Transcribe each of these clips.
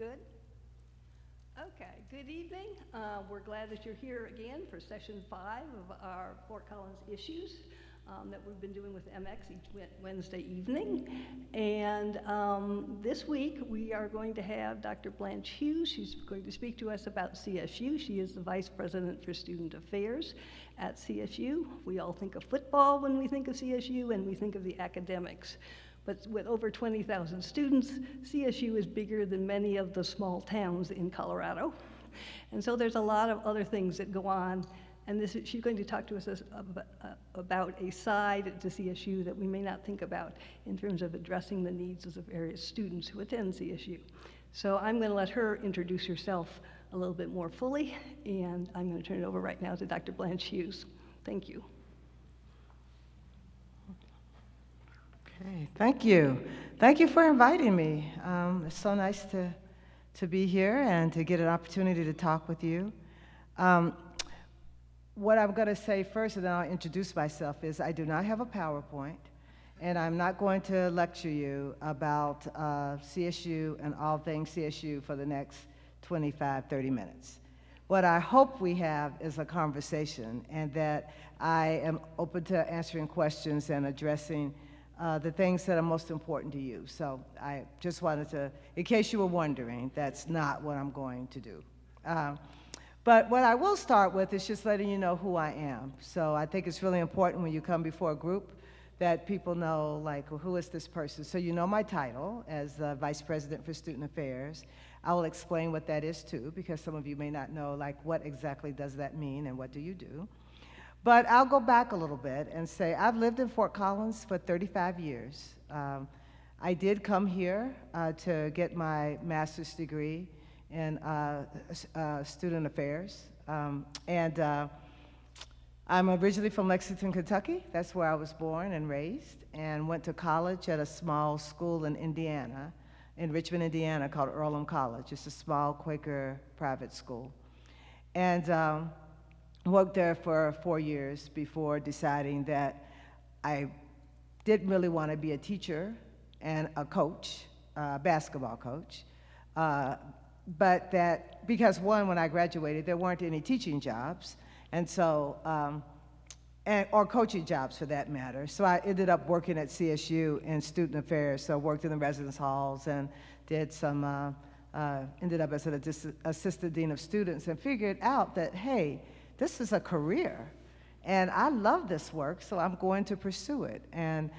Good? Okay, good evening. We're glad that you're here again for session 5 of our Fort Collins issues that we've been doing with MX each Wednesday evening. And this week we are going to have Dr. Blanche Hughes. She's going to speak to us about CSU. She is the Vice President for Student Affairs at CSU. We all think of football when we think of CSU, and we think of the academics. But with over 20,000 students, CSU is bigger than many of the small towns in Colorado. And so there's a lot of other things that go on. And she's going to talk to us about a side to CSU that we may not think about in terms of addressing the needs of the various students who attend CSU. So I'm going to let her introduce herself a little bit more fully, and I'm going to turn it over right now to Dr. Blanche Hughes. Thank you. Okay, thank you. Thank you for inviting me. It's so nice to be here and to get an opportunity to talk with you. What I'm going to say first, and then I'll introduce myself, is I do not have a PowerPoint, and I'm not going to lecture you about CSU and all things CSU for the next 25, 30 minutes. What I hope we have is a conversation, and that I am open to answering questions and addressing the things that are most important to you. So I just wanted to, in case you were wondering, that's not what I'm going to do. But what I will start with is just letting you know who I am. So I think it's really important when you come before a group that people know, like, well, who is this person? So you know my title as the Vice President for Student Affairs. I will explain what that is too, because some of you may not know, like, what exactly does that mean and what do you do? But I'll go back a little bit and say I've lived in Fort Collins for 35 years. I did come here to get my master's degree in student affairs. I'm originally from Lexington, Kentucky. That's where I was born and raised, and went to college at a small school in Indiana, in Richmond, Indiana, called Earlham College. It's a small Quaker private school. And worked there for 4 years before deciding that I didn't really want to be a teacher and a coach, basketball coach. But that, because one, when I graduated, there weren't any teaching jobs, and so, or coaching jobs for that matter. So I ended up working at CSU in student affairs. So I worked in the residence halls and did some, ended up as an assistant dean of students, and figured out that, hey, this is a career, and I love this work, so I'm going to pursue it. And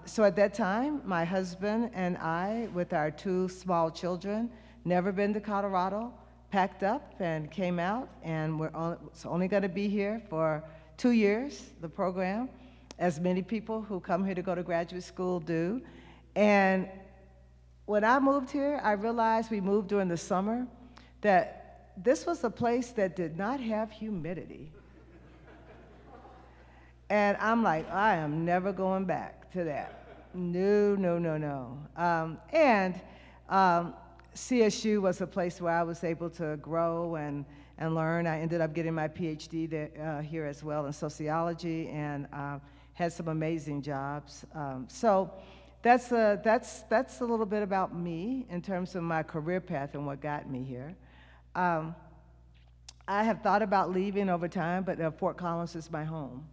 so at that time, my husband and I, with our 2 small children, never been to Colorado, packed up and came out, and it's only going to be here for 2 years, the program, as many people who come here to go to graduate school do. And when I moved here, I realized we moved during the summer, that this was a place that did not have humidity. And I'm like, I am never going back to that. No, no, no, no. CSU was a place where I was able to grow and learn. I ended up getting my PhD there, here as well in sociology, and had some amazing jobs. So that's a little bit about me in terms of my career path and what got me here. I have thought about leaving over time, but Fort Collins is my home.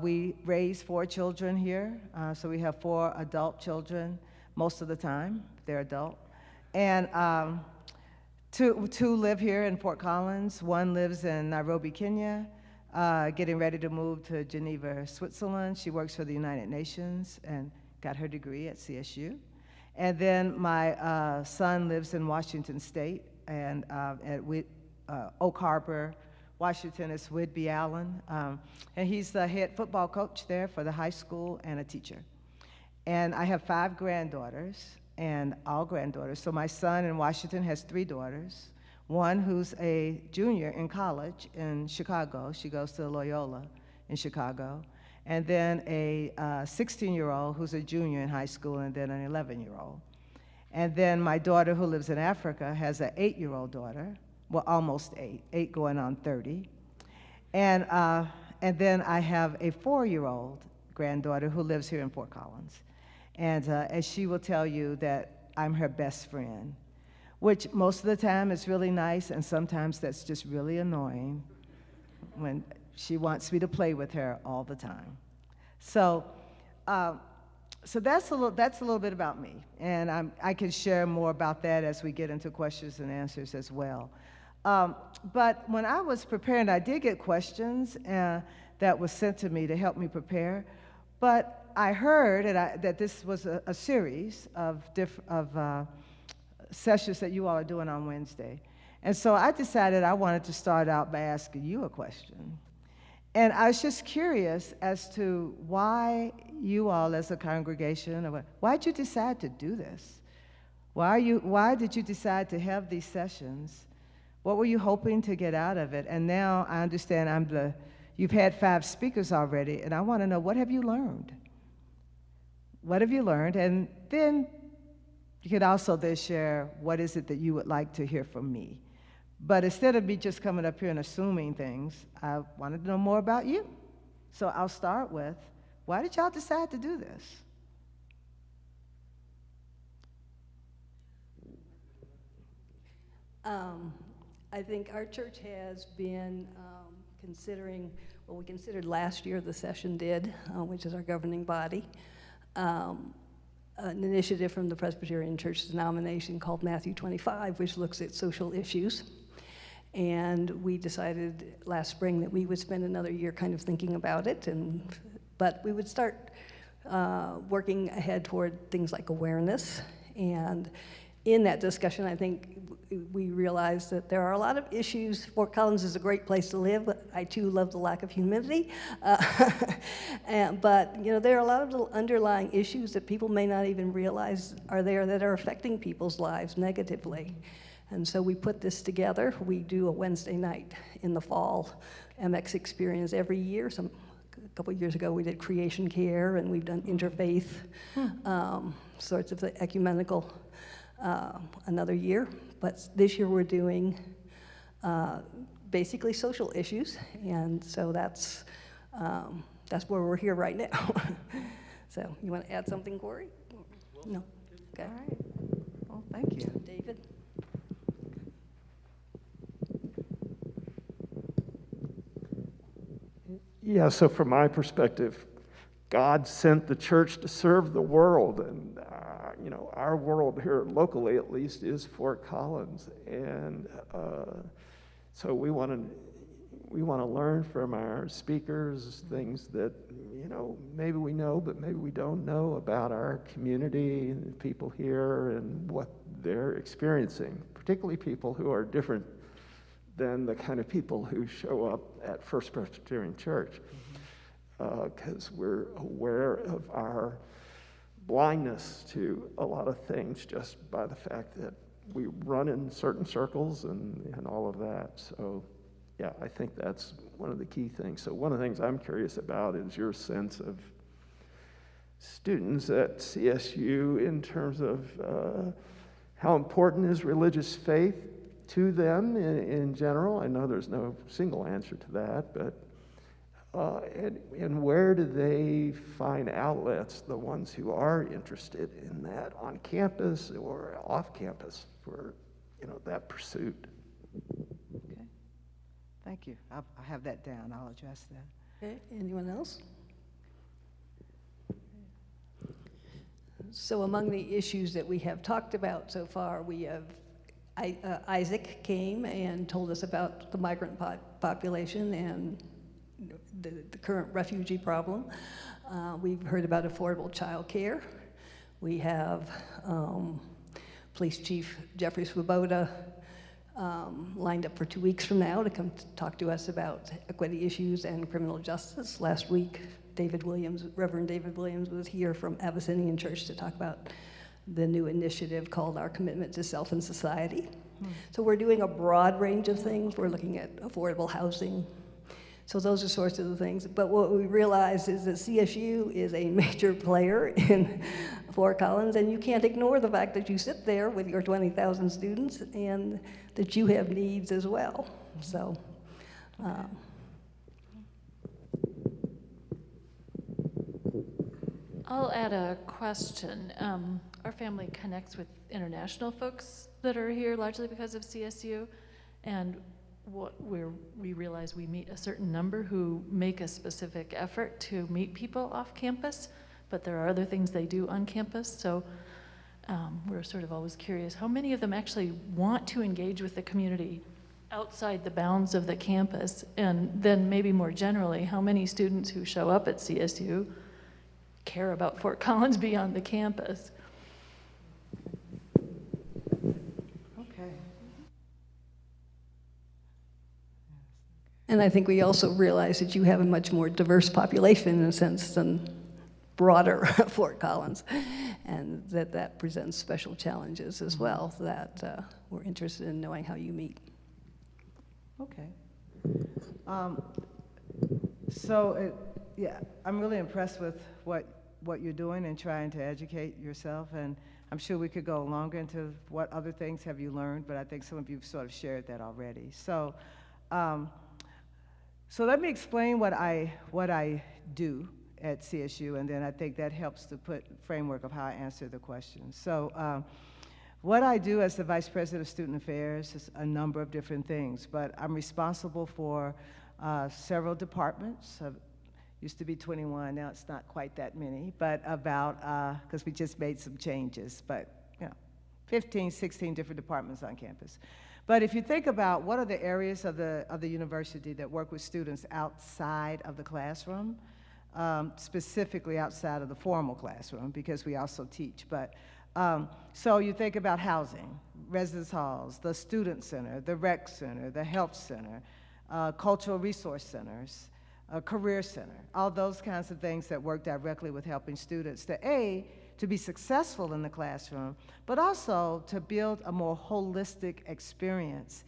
We raise 4 children here, so we have 4 adult children most of the time, they're adult. And two live here in Fort Collins. 1 lives in Nairobi, Kenya, getting ready to move to Geneva, Switzerland. She works for the United Nations and got her degree at CSU. And then my son lives in Washington State, and at Oak Harbor, Washington is Whidbey Allen. And he's the head football coach there for the high school and a teacher. And I have 5 granddaughters, and all granddaughters. So my son in Washington has 3 daughters. 1 who's a junior in college in Chicago. She goes to Loyola in Chicago. And then a 16-year-old who's a junior in high school, and then an 11-year-old. And then my daughter who lives in Africa has an 8-year-old daughter, well, almost 8 going on 30. And then I have a 4-year-old granddaughter who lives here in Fort Collins. And as she will tell you that I'm her best friend. which most of the time is really nice, and sometimes that's just really annoying when she wants me to play with her all the time. So, so that's a little bit about me, and I can share more about that as we get into questions and answers as well. But when I was preparing, I did get questions that was sent to me to help me prepare. But I heard that this was a series of sessions that you all are doing on Wednesday. And so I decided I wanted to start out by asking you a question. And I was just curious as to why you all as a congregation, why did you decide to do this? Why did you decide to have these sessions? What were you hoping to get out of it? And now I understand you've had 5 speakers already, and I want to know, what have you learned? What have you learned? And then you could also then share what is it that you would like to hear from me. But instead of me just coming up here and assuming things, I wanted to know more about you. So I'll start with, why did y'all decide to do this? I think our church has been considering, well, we considered last year, the session did, which is our governing body, an initiative from the Presbyterian Church denomination called Matthew 25, which looks at social issues. And we decided last spring that we would spend another year kind of thinking about it, but we would start working ahead toward things like awareness. And in that discussion, I think we realized that there are a lot of issues. Fort Collins is a great place to live, but I too love the lack of humidity. But there are a lot of little underlying issues that people may not even realize are there that are affecting people's lives negatively. And so we put this together. We do a Wednesday night in the fall MX experience every year. A couple of years ago, we did creation care, and we've done interfaith sorts of ecumenical another year. But this year we're doing basically social issues, and so that's where we're here right now. So you want to add something, Corey? No? Okay. All right. Well, thank you. David? Yeah, so from my perspective, God sent the church to serve the world, and our world here locally, at least, is Fort Collins, and so we want to learn from our speakers things that maybe we know, but maybe we don't know about our community and the people here and what they're experiencing, particularly people who are different than the kind of people who show up at First Presbyterian Church, because we're aware of our blindness to a lot of things just by the fact that we run in certain circles and all of that. So yeah, I think that's one of the key things. So one of the things I'm curious about is your sense of students at CSU in terms of how important is religious faith to them in general. I know there's no single answer to that, but and where do they find outlets, the ones who are interested in that, on campus or off campus, for that pursuit? Okay. Thank you. I have that down. I'll address that. Okay. Anyone else? So among the issues that we have talked about so far, we have Isaac came and told us about the migrant population and the current refugee problem. We've heard about affordable child care. We have Police Chief Jeffrey Swoboda lined up for 2 weeks from now to come talk to us about equity issues and criminal justice. Last week, Reverend David Williams was here from Abyssinian Church to talk about the new initiative called Our Commitment to Self and Society. So we're doing a broad range of things. We're looking at affordable housing. So those are sorts of the things. But what we realize is that CSU is a major player in Fort Collins, and you can't ignore the fact that you sit there with your 20,000 students and that you have needs as well. So. I'll add a question. Our family connects with international folks that are here largely because of CSU, and we realize we meet a certain number who make a specific effort to meet people off campus, but there are other things they do on campus. So we're sort of always curious, how many of them actually want to engage with the community outside the bounds of the campus? And then maybe more generally, how many students who show up at CSU care about Fort Collins beyond the campus? Okay. And I think we also realize that you have a much more diverse population in a sense than broader Fort Collins, and that presents special challenges as well that we're interested in knowing how you meet. Okay. Yeah, I'm really impressed with what you're doing and trying to educate yourself, and I'm sure we could go longer into what other things have you learned, but I think some of you have sort of shared that already. So let me explain what I do at CSU, and then I think that helps to put framework of how I answer the question. So what I do as the Vice President of Student Affairs is a number of different things, but I'm responsible for several departments. Used to be 21, now it's not quite that many, but about, because we just made some changes, but 15, 16 different departments on campus. But if you think about what are the areas of the university that work with students outside of the classroom, specifically outside of the formal classroom, because we also teach, but so you think about housing, residence halls, the student center, the rec center, the health center, cultural resource centers, a career center, all those kinds of things that work directly with helping students to be successful in the classroom, but also to build a more holistic experience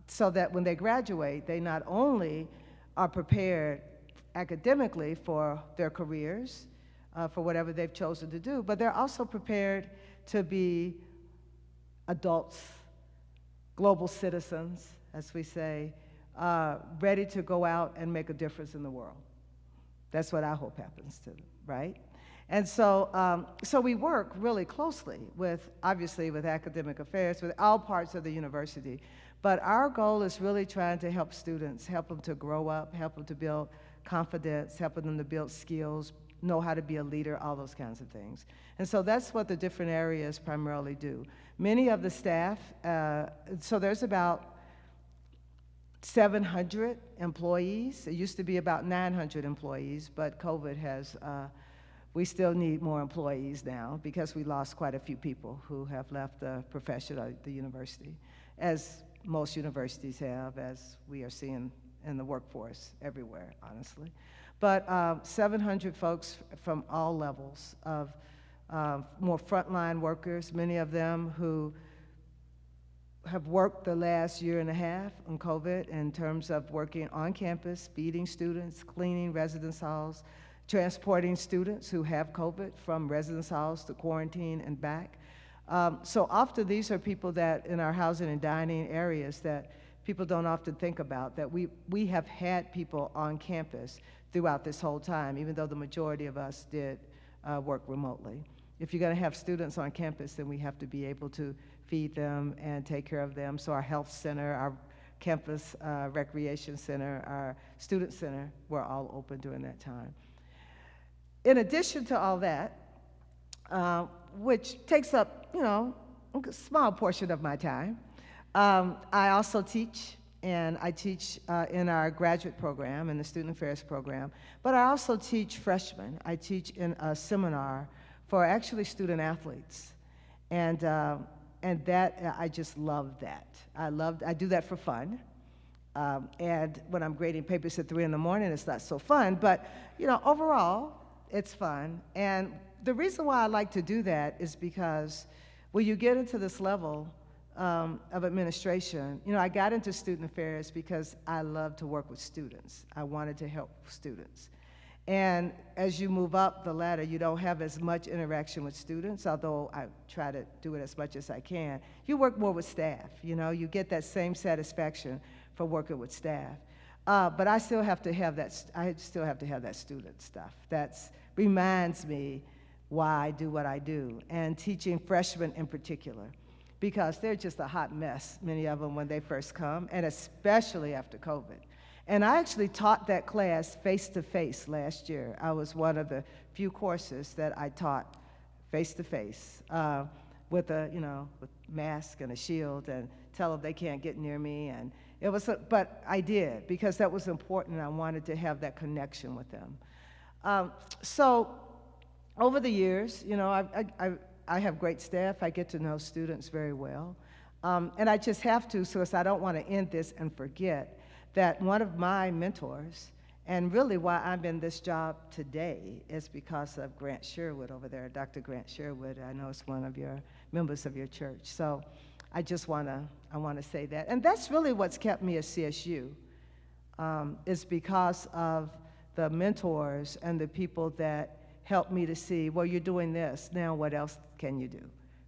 so that when they graduate, they not only are prepared academically for their careers, for whatever they've chosen to do, but they're also prepared to be adults, global citizens, as we say, ready to go out and make a difference in the world. That's what I hope happens to them, right? And so, so we work really closely with, obviously, with academic affairs, with all parts of the university. But our goal is really trying to help students, help them to grow up, help them to build confidence, helping them to build skills, know how to be a leader, all those kinds of things. And so that's what the different areas primarily do. Many of the staff, so there's about 700 employees. It used to be about 900 employees, but COVID has, we still need more employees now because we lost quite a few people who have left the profession of the university, as most universities have, as we are seeing in the workforce everywhere, honestly. But 700 folks from all levels of more frontline workers, many of them who have worked the last year and a half on COVID in terms of working on campus, feeding students, cleaning residence halls, transporting students who have COVID from residence halls to quarantine and back. So often these are people that in our housing and dining areas that people don't often think about, that we have had people on campus throughout this whole time, even though the majority of us did work remotely. If you're gonna have students on campus, then we have to be able to feed them and take care of them. So our health center, our campus recreation center, our student center were all open during that time. In addition to all that, which takes up, a small portion of my time, I also teach, and I teach in our graduate program, in the Student Affairs program, but I also teach freshmen. I teach in a seminar for actually student athletes. And that, I just love that. I do that for fun. And when I'm grading papers at 3 in the morning, it's not so fun, but overall, it's fun. And the reason why I like to do that is because when you get into this level of administration, I got into student affairs because I love to work with students. I wanted to help students. And as you move up the ladder, you don't have as much interaction with students, although I try to do it as much as I can. You work more with staff, you get that same satisfaction for working with staff. But I still have to have that, student stuff. That's reminds me why I do what I do, and teaching freshmen in particular, because they're just a hot mess, many of them, when they first come, and especially after COVID. And I actually taught that class face-to-face last year. I was one of the few courses that I taught face-to-face with with mask and a shield, and tell them they can't get near me. And it was, but I did, because that was important. I wanted to have that connection with them. So over the years, I have great staff. I get to know students very well. And I just have to, so I don't want to end this and forget that one of my mentors, and really why I'm in this job today, is because of Grant Sherwood over there, Dr. Grant Sherwood. I know it's one of your members of your church. So I just want to say that. And that's really what's kept me at CSU, is because of the mentors and the people that helped me to see, well, you're doing this, now what else can you do,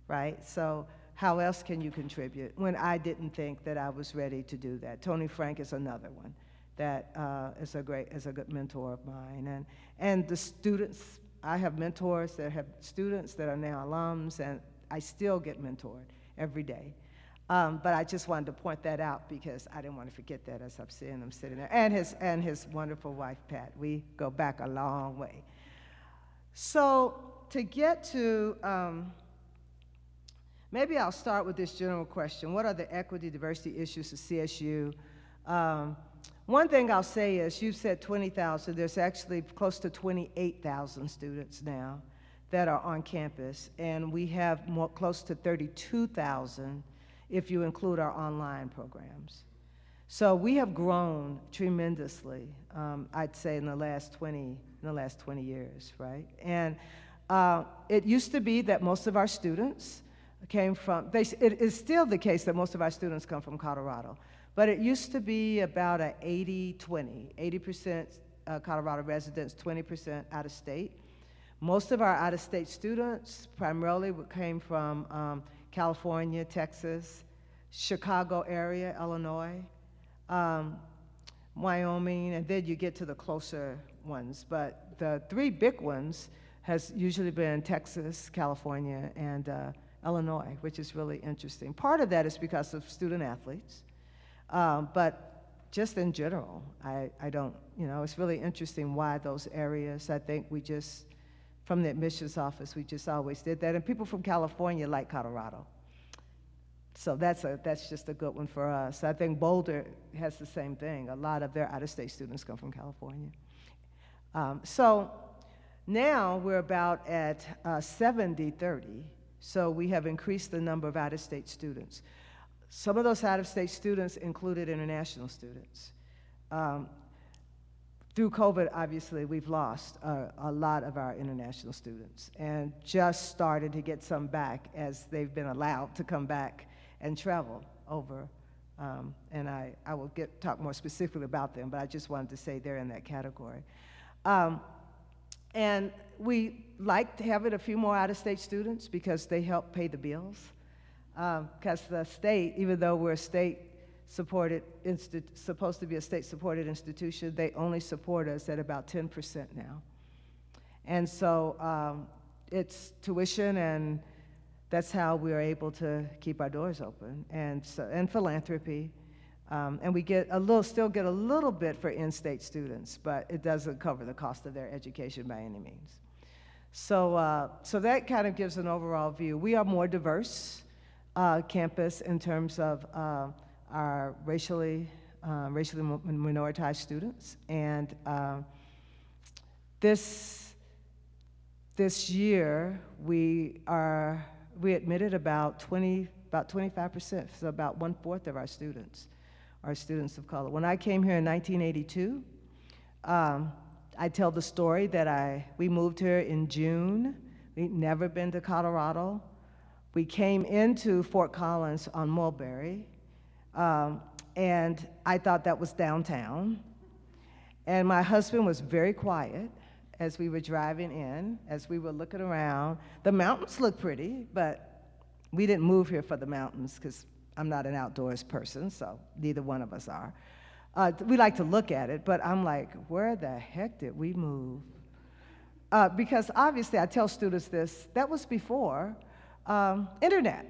right? So how else can you contribute when I didn't think that I was ready to do that? Tony Frank is another one that is a good mentor of mine. And the students, I have mentors that have students that are now alums, and I still get mentored every day. But I just wanted to point that out because I didn't want to forget that as I'm seeing him sitting there. And his wonderful wife, Pat. We go back a long way. So to get to, maybe I'll start with this general question. What are the equity, diversity issues at CSU? One thing I'll say is, you said 20,000. There's actually close to 28,000 students now that are on campus, and we have close to 32,000 if you include our online programs. So we have grown tremendously, I'd say, in the last 20 years, right? And it used to be that most of our students came from, it is still the case that most of our students come from Colorado, but it used to be about a 80-20, 80% Colorado residents, 20% out of state. Most of our out-of-state students primarily came from California, Texas, Chicago area, Illinois, Wyoming, and then you get to the closer ones. But the three big ones has usually been Texas, California, and Illinois, which is really interesting. Part of that is because of student athletes, but just in general, I don't, it's really interesting why those areas. I think we just, from the admissions office, we just always did that. And people from California like Colorado. So that's just a good one for us. I think Boulder has the same thing. A lot of their out-of-state students come from California. So now we're about at 70-30. So we have increased the number of out-of-state students. Some of those out-of-state students included international students. Through COVID, obviously, we've lost a lot of our international students and just started to get some back as they've been allowed to come back and travel over. And I will talk more specifically about them, but I just wanted to say they're in that category. And we like to have it a few more out-of-state students because they help pay the bills. Because the state, even though we're a state-supported, supposed to be a state-supported institution, they only support us at about 10% now. And so it's tuition, and that's how we're able to keep our doors open, and philanthropy. And we still get a little bit for in-state students, but it doesn't cover the cost of their education by any means. So, so that kind of gives an overall view. We are more diverse campus in terms of our racially minoritized students, and this year we admitted about 25%, so about 1/4 of our students are students of color. When I came here in 1982, I tell the story that we moved here in June. We'd never been to Colorado. We came into Fort Collins on Mulberry, and I thought that was downtown. And my husband was very quiet as we were driving in, as we were looking around. The mountains looked pretty, but we didn't move here for the mountains because I'm not an outdoors person, so neither one of us are. We like to look at it, but I'm like, where the heck did we move? because obviously I tell students this, that was before internet,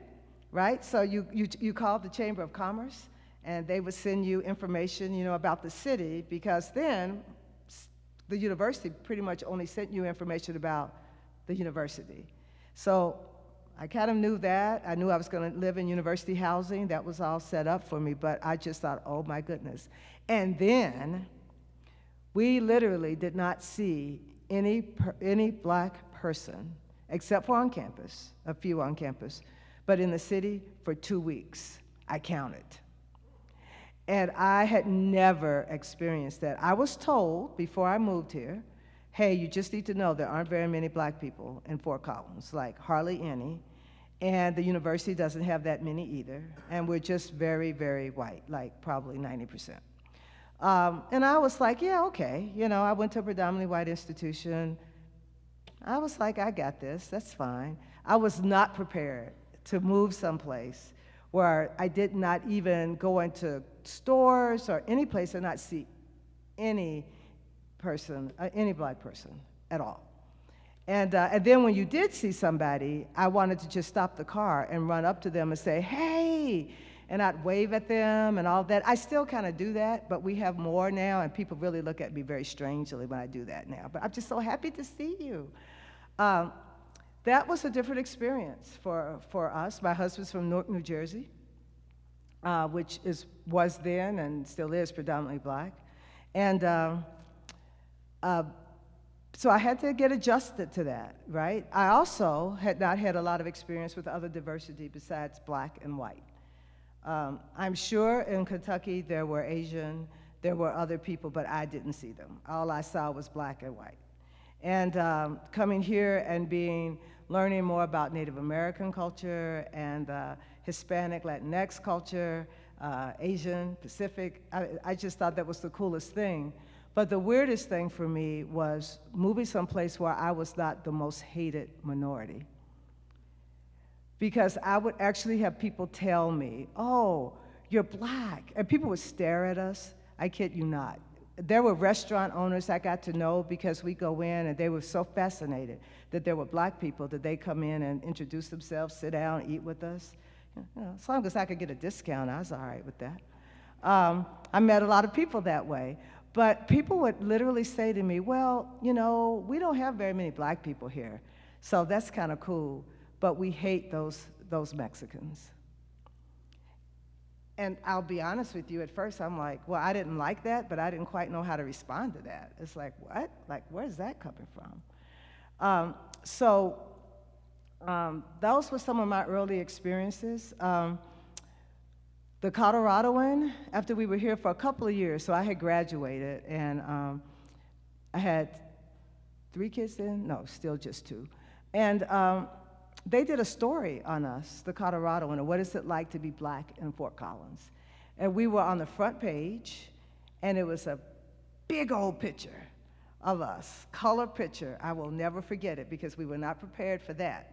right? So you called the Chamber of Commerce, and they would send you information, about the city, because then the university pretty much only sent you information about the university. So I kind of knew that. I knew I was going to live in university housing. That was all set up for me, but I just thought, oh my goodness. And then we literally did not see any black person, except for on campus, a few on campus, but in the city for 2 weeks. I counted. And I had never experienced that. I was told before I moved here, hey, you just need to know there aren't very many black people in Fort Collins, like hardly any, and the university doesn't have that many either, and we're just very, very white, like probably 90%. And I was like, yeah, okay. I went to a predominantly white institution. I was like, I got this, that's fine. I was not prepared to move someplace where I did not even go into stores or any place and not see any person, any black person at all. And then when you did see somebody, I wanted to just stop the car and run up to them and say, hey, and I'd wave at them and all that. I still kind of do that, but we have more now, and people really look at me very strangely when I do that now. But I'm just so happy to see you. That was a different experience for us. My husband's from Newark, New Jersey, which was then and still is predominantly black. And so I had to get adjusted to that, right? I also had not had a lot of experience with other diversity besides black and white. I'm sure in Kentucky there were Asian, there were other people, but I didn't see them. All I saw was black and white. And coming here and learning more about Native American culture and Hispanic, Latinx culture, Asian, Pacific, I just thought that was the coolest thing. But the weirdest thing for me was moving someplace where I was not the most hated minority. Because I would actually have people tell me, oh, you're black. And people would stare at us. I kid you not. There were restaurant owners I got to know because we go in and they were so fascinated that there were black people that they come in and introduce themselves, sit down, eat with us. As long as I could get a discount, I was all right with that. I met a lot of people that way. But people would literally say to me, well, we don't have very many black people here, so that's kind of cool, but we hate those Mexicans. And I'll be honest with you, at first I'm like, well, I didn't like that, but I didn't quite know how to respond to that. It's like, what? Like, where's that coming from? Those were some of my early experiences. The Coloradoan, after we were here for a couple of years, so I had graduated, and I had 3 kids then? No, still just 2. And they did a story on us, the Coloradoan, and what is it like to be black in Fort Collins. And we were on the front page, and it was a big old picture of us, color picture. I will never forget it because we were not prepared for that.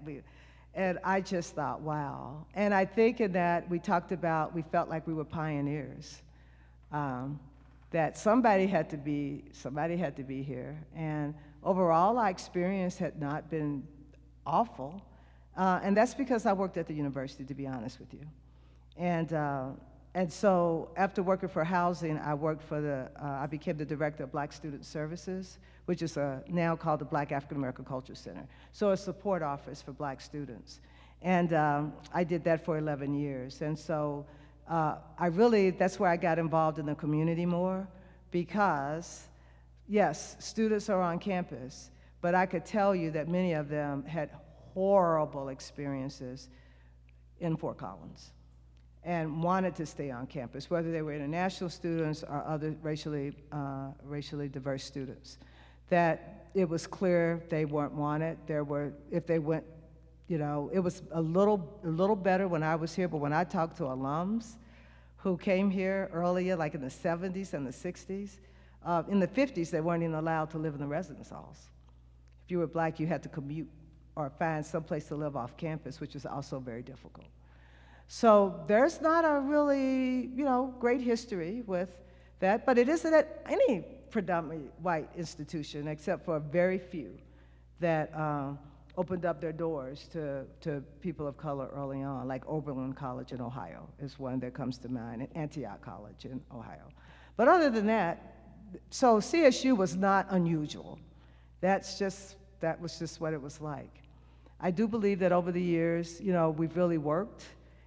And I just thought, wow. And I think in that we talked about, we felt like we were pioneers, that somebody had to be here. And overall, our experience had not been awful. And that's because I worked at the university, to be honest with you. And so after working for housing, I worked for I became the director of Black Student Services, which is now called the Black African American Culture Center. So a support office for black students. And I did that for 11 years. And so that's where I got involved in the community more, because yes, students are on campus, but I could tell you that many of them had horrible experiences in Fort Collins and wanted to stay on campus, whether they were international students or other racially diverse students. That it was clear they weren't wanted. If they went, it was a little better when I was here, but when I talked to alums who came here earlier, like in the 70s and the 60s, in the 50s, they weren't even allowed to live in the residence halls. If you were black, you had to commute or find someplace to live off campus, which was also very difficult. So there's not a really, great history with that, but it isn't at any predominantly white institution except for very few. that opened up their doors to people of color early on, like Oberlin College in Ohio is one that comes to mind, and Antioch College in Ohio. But other than that, so CSU was not unusual. That was just what it was like. I do believe that over the years, you know, we've really worked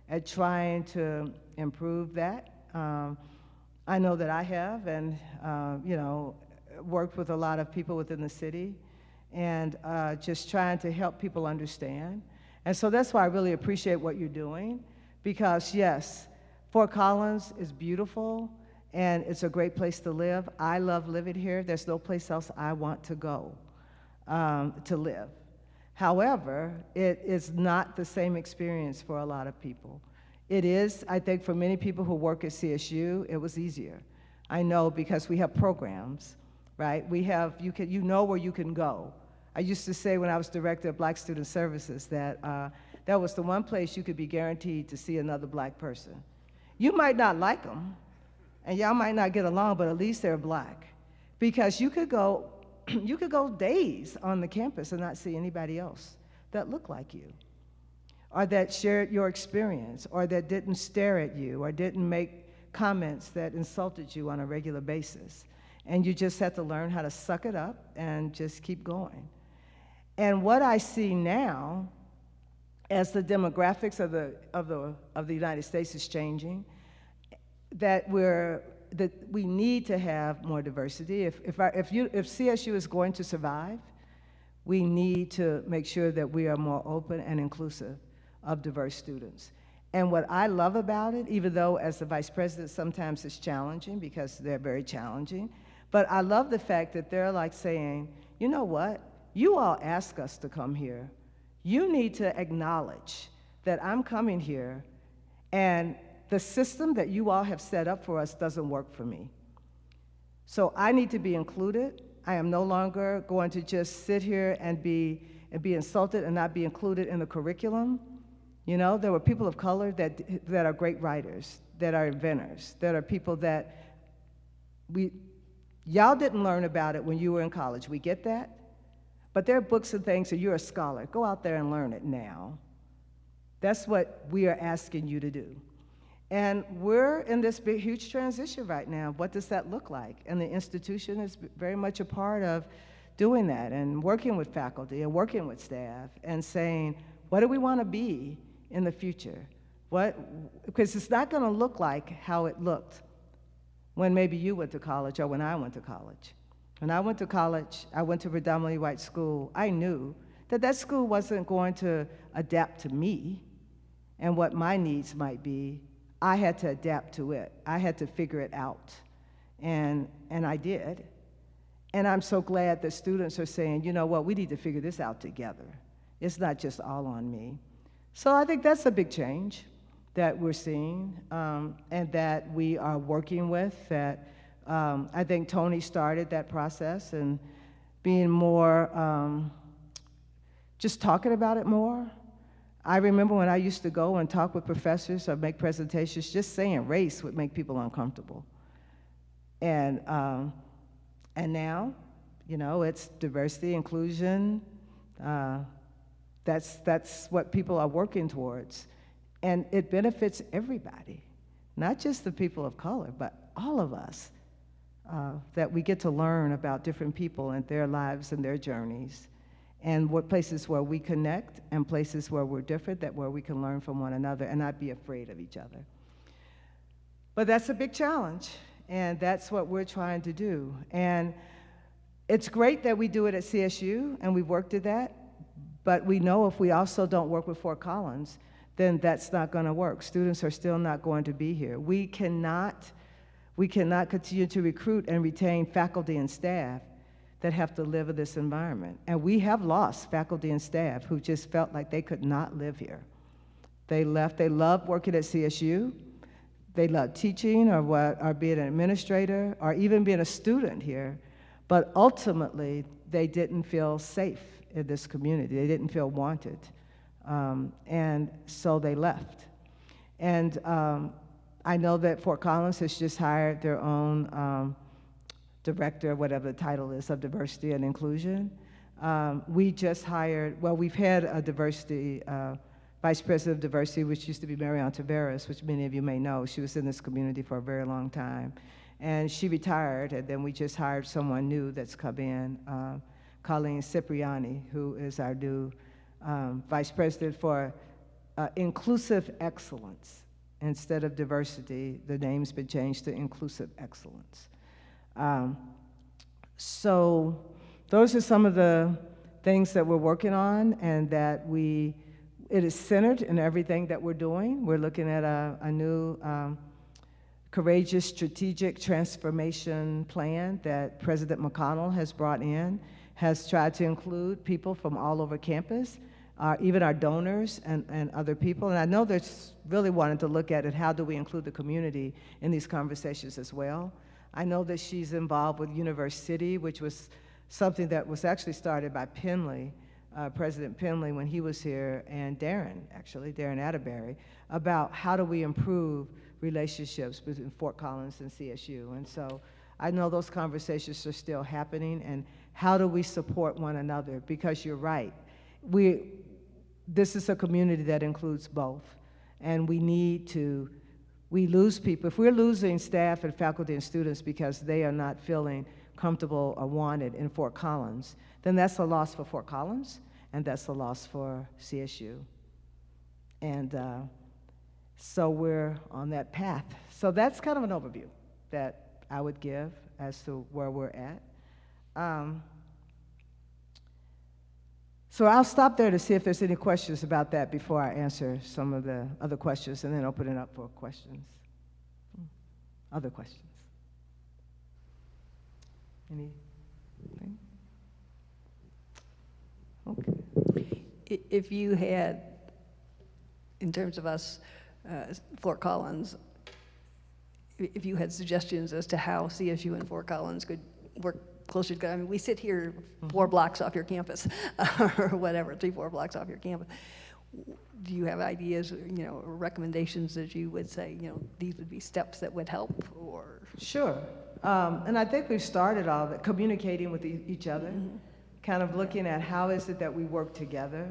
at trying to improve that. I know that I have, and you know, worked with a lot of people within the city, and just trying to help people understand. And so that's why I really appreciate what you're doing, because yes, Fort Collins is beautiful, and it's a great place to live. I love living here. There's no place else I want to go to live. However, it is not the same experience for a lot of people. It is, I think, for many people who work at CSU, it was easier. I know because we have programs, right? We have, you know where you can go. I used to say when I was director of Black Student Services that that was the one place you could be guaranteed to see another Black person. You might not like them, and y'all might not get along, but at least they're Black. Because you could go days on the campus and not see anybody else that looked like you, or that shared your experience, or that didn't stare at you, or didn't make comments that insulted you on a regular basis. And you just have to learn how to suck it up and just keep going. And what I see now, as the demographics of the United States is changing, that we need to have more diversity. If CSU is going to survive, we need to make sure that we are more open and inclusive of diverse students. And what I love about it, even though as the vice president sometimes it's challenging because they're very challenging, but I love the fact that they're like saying, you know what, you all ask us to come here. You need to acknowledge that I'm coming here and the system that you all have set up for us doesn't work for me. So I need to be included. I am no longer going to just sit here and be insulted and not be included in the curriculum. You know, there were people of color that are great writers, that are inventors, that are people that y'all didn't learn about it when you were in college. We get that. But there are books and things, and you're a scholar. Go out there and learn it now. That's what we are asking you to do. And we're in this big, huge transition right now. What does that look like? And the institution is very much a part of doing that and working with faculty and working with staff and saying, what do we want to be in the future? Because it's not going to look like how it looked when maybe you went to college or when I went to college. When I went to college, I went to a predominantly white school. I knew that that school wasn't going to adapt to me and what my needs might be. I had to adapt to it. I had to figure it out, and I did. And I'm so glad that students are saying, you know what, we need to figure this out together. It's not just all on me. So I think that's a big change that we're seeing and that we are working with, that I think Tony started that process and being more, just talking about it more. I remember when I used to go and talk with professors or make presentations, just saying race would make people uncomfortable. And now, you know, it's diversity, inclusion. That's what people are working towards. And it benefits everybody, not just the people of color, but all of us, that we get to learn about different people and their lives and their journeys, and what places where we connect and places where we're different, where we can learn from one another and not be afraid of each other. But that's a big challenge, and that's what we're trying to do. And it's great that we do it at CSU, and we've worked at that, but we know if we also don't work with Fort Collins, then that's not going to work. Students are still not going to be here. We cannot continue to recruit and retain faculty and staff that have to live in this environment. And we have lost faculty and staff who just felt like they could not live here. They left. They loved working at CSU. They loved teaching or being an administrator or even being a student here. But ultimately, they didn't feel safe in this community. They didn't feel wanted. And so they left. And I know that Fort Collins has just hired their own director, whatever the title is, of diversity and inclusion. We just hired, well, we've had a diversity, vice president of diversity, which used to be Marianne Taveras, which many of you may know. She was in this community for a very long time. And she retired, and then we just hired someone new that's come in, Colleen Cipriani, who is our new vice president for inclusive excellence. Instead of diversity, the name's been changed to inclusive excellence. So those are some of the things that we're working on, and that it is centered in everything that we're doing. We're looking at a new courageous strategic transformation plan that President McConnell has brought in, has tried to include people from all over campus, even our donors and other people. And I know they're really wanting to look at it, how do we include the community in these conversations as well? I know that she's involved with University, which was something that was actually started by Penley, President Penley when he was here, and Darren Atterbury, about how do we improve relationships between Fort Collins and CSU. And so I know those conversations are still happening, and how do we support one another? Because you're right, this is a community that includes both, and we lose people. If we're losing staff and faculty and students because they are not feeling comfortable or wanted in Fort Collins, then that's a loss for Fort Collins, and that's a loss for CSU. And so we're on that path. So that's kind of an overview that I would give as to where we're at. So I'll stop there to see if there's any questions about that before I answer some of the other questions, and then open it up for questions. Other questions? Anything? Okay. If you had, in terms of us, Fort Collins, if you had suggestions as to how CSU and Fort Collins could work closer together. I mean, we sit here 4 blocks off your campus, or whatever, 3-4 blocks off your campus. Do you have ideas, or recommendations that you would say, these would be steps that would help, or? Sure. And I think we've started all that, communicating with each other, kind of looking at how is it that we work together.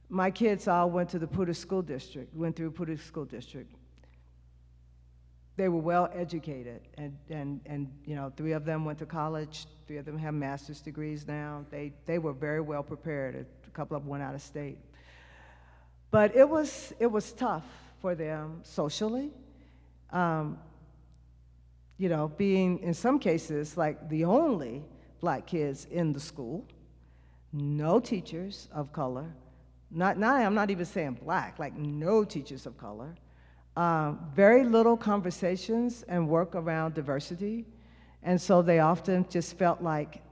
My kids all went to the Putah School District, went through Putah School District. They were well educated, and 3 of them went to college, 3 of them have master's degrees now. They were very well prepared. A couple of them went out of state. But it was tough for them socially. Being in some cases like the only black kids in the school, no teachers of color, I'm not even saying black, like no teachers of color, very little conversations and work around diversity, and so they often just felt like,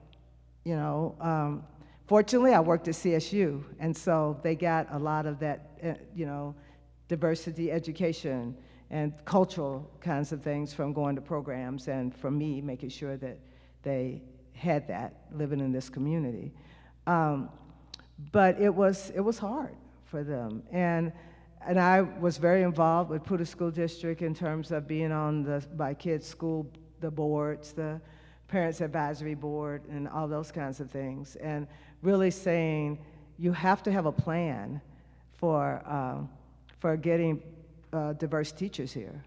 fortunately I worked at CSU, and so they got a lot of that, diversity education and cultural kinds of things from going to programs, and from me making sure that they had that living in this community. But it was hard for them, and I was very involved with Putah School District in terms of being on my kids' school, the boards, the Parents Advisory Board, and all those kinds of things, and really saying you have to have a plan for getting diverse teachers here.